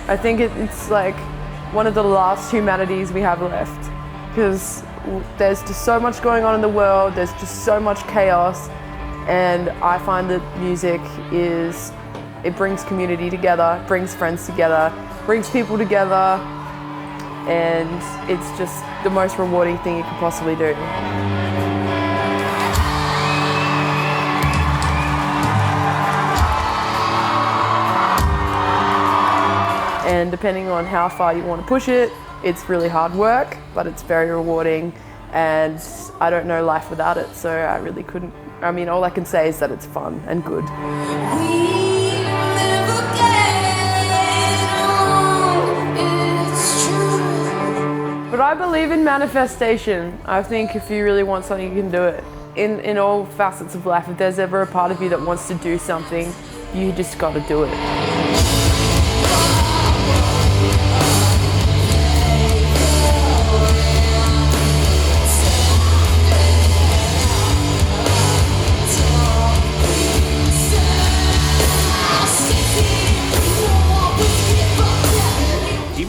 I think it's like one of the last humanities we have left, because there's just so much going on in the world, there's just so much chaos, and I find that music it brings community together, brings friends together, brings people together, and it's just the most rewarding thing you could possibly do. And depending on how far you want to push it, it's really hard work, but it's very rewarding, and I don't know life without it, so I really couldn't. I mean, all I can say is that it's fun and good. But I believe in manifestation. I think if you really want something, you can do it. In all facets of life, if there's ever a part of you that wants to do something, you just got to do it.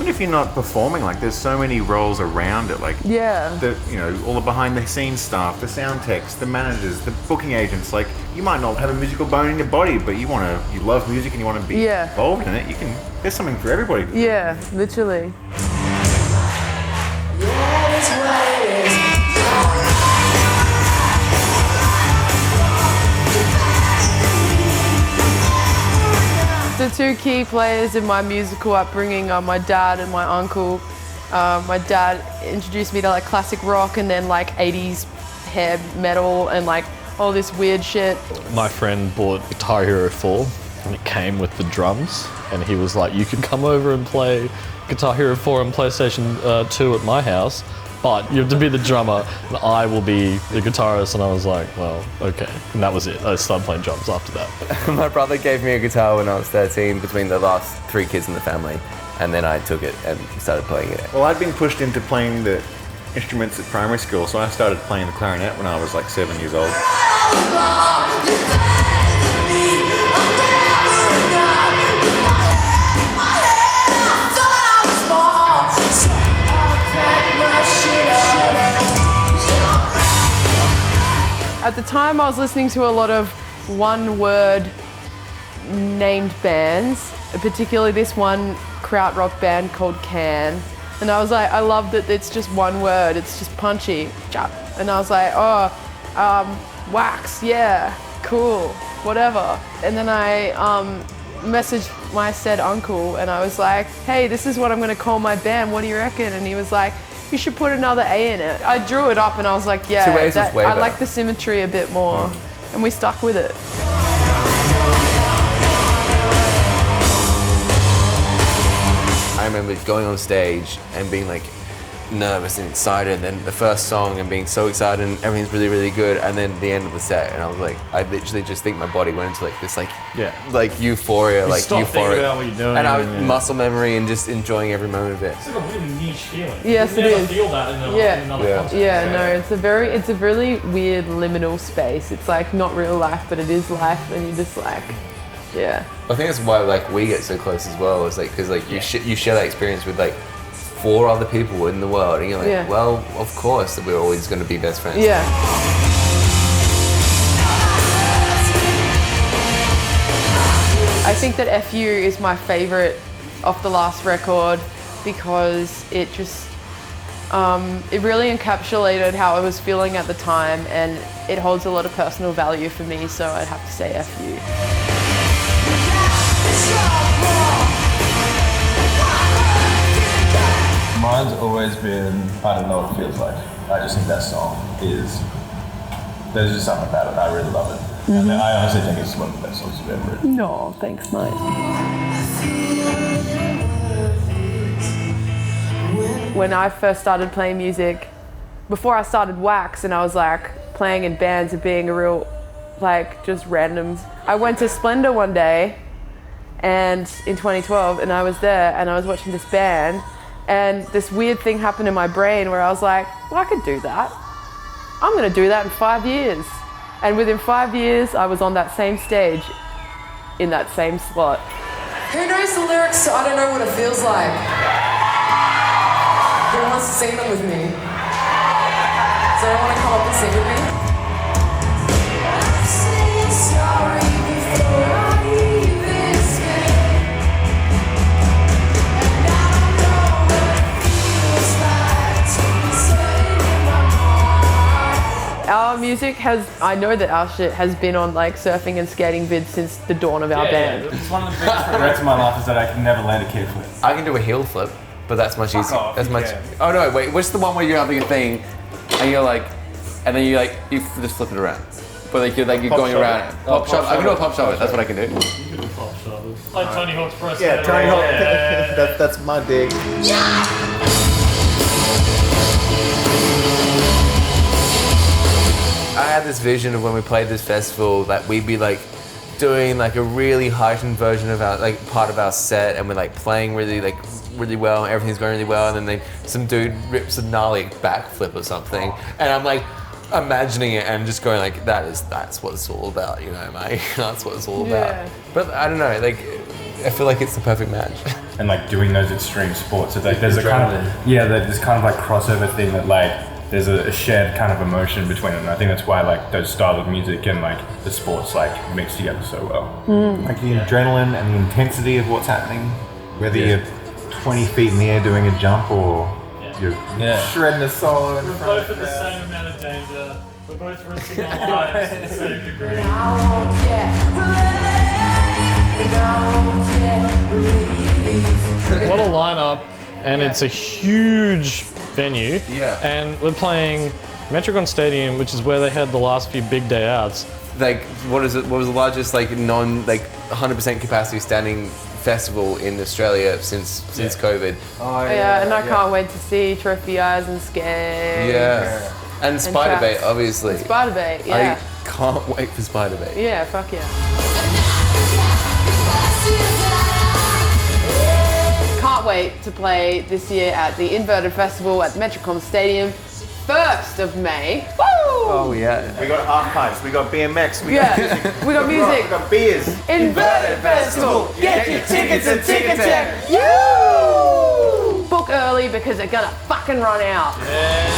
If you're not performing, like there's so many roles around it, like all the behind the scenes staff, the sound techs, the managers, the booking agents. Like you might not have a musical bone in your body, but you love music and you want to be involved in it. There's something for everybody. Yeah, literally. The two key players in my musical upbringing are my dad and my uncle. My dad introduced me to like classic rock and then like 80s hair metal and like all this weird shit. My friend bought Guitar Hero 4 and it came with the drums, and he was like, you can come over and play Guitar Hero 4 and PlayStation 2 at my house, but you have to be the drummer and I will be the guitarist. And I was like, well, okay. And that was it. I started playing drums after that. My brother gave me a guitar when I was 13, between the last 3 kids in the family, and then I took it and started playing it. Well, I'd been pushed into playing the instruments at primary school, so I started playing the clarinet when I was like 7 years old. At the time, I was listening to a lot of one-word named bands, particularly this one krautrock band called Can. And I was like, I love that it's just one word, it's just punchy. And I was like, Waax, yeah, cool, whatever. And then I messaged my said uncle and I was like, hey, this is what I'm gonna call my band, what do you reckon? And he was like, you should put another A in it. I drew it up and I was like, yeah, I like the symmetry a bit more. And we stuck with it. I remember going on stage and being like nervous and excited, and then the first song and being so excited and everything's really, really good, and then the end of the set and I was like, I literally just think my body went into like this like euphoria, you like euphoric. About what you're doing, and I was muscle memory and just enjoying every moment of it. It's like a really niche feeling. Yes, you it never is. feel that in another context. Yeah, no, it's a really weird liminal space. It's like not real life, but it is life, and you just like, yeah. I think that's why like we get so close as well. Is like because like you share that experience with like 4 other people in the world, and you're like, well, of course that we're always going to be best friends. Yeah. I think that FU is my favorite off the last record because it just it really encapsulated how I was feeling at the time, and it holds a lot of personal value for me, so I'd have to say FU. Mine's always been, I don't know what it feels like. I just think that song there's just something about it. I really love it. Mm-hmm. And I honestly think it's one of the best songs you've ever written. No, thanks, mate. When I first started playing music, before I started Waax and I was like playing in bands and being a real, like just randoms, I went to Splendor one day and in 2012 and I was there and I was watching this band. And this weird thing happened in my brain where I was like, well, I could do that. I'm gonna do that in 5 years. And within 5 years, I was on that same stage in that same slot. Who knows the lyrics to I Don't Know What It Feels Like? Who wants to sing them with me? Does anyone want to come up and sing with me? I'm saying sorry before I even speak. And I don't know what it feels like to be sitting in my heart. Our music I know that our shit has been on like surfing and skating vids since the dawn of our band. It's one of the biggest regrets of my life is that I can never land a kickflip. I can do a heel flip, but that's much easier. off, That's you much. can. Oh no, wait. What's the one where you're having a thing, and you're like, and then you just flip it around, but like you're going shove around. it. Pop shove. I can do a shove it. pop shove. That's what I can do. You can do pop shovels. Like Tony Hawk's Pro Yeah, Skater. Tony Hawk. That's my dig. I had this vision of when we played this festival that we'd be like doing like a really heightened version of our like part of our set, and we're like playing really well, and everything's going really well, and then some dude rips a gnarly backflip or something, and I'm like imagining it and just going like that's what it's all about, you know, mate. That's what it's all about. Yeah. But I don't know, like I feel like it's the perfect match. And like doing those extreme sports, it's like there's a kind of there's kind of like crossover thing that like there's a shared kind of emotion between them. And I think that's why like those styles of music and like the sports like mix together so well. Like the adrenaline and the intensity of what's happening, whether you're 20 feet in the air doing a jump or you're shredding a solo in We're front both of in the the crowd. same amount of danger. We're both risking our lives to the same degree. What a lineup, and it's a huge venue. Yeah. And we're playing Metricon Stadium, which is where they had the last few big day outs. Like what was the largest like 100% capacity standing festival in Australia since COVID. Yeah, and I can't wait to see Trophy Eyes and Skag. Yeah. And Spider Bait, Traps. obviously. Spider Bait, yeah. I can't wait for Spider Bait. Yeah, fuck yeah. Can't wait to play this year at the Inverted Festival at the Metricon Stadium, 1st of May. Woo! Oh yeah. We got half pipes, we got BMX, we Yeah, got music, we got music. we got beers. Inverted Festival, get your tickets at Ticketek. You! Book early because they're gonna fucking run out. Yeah.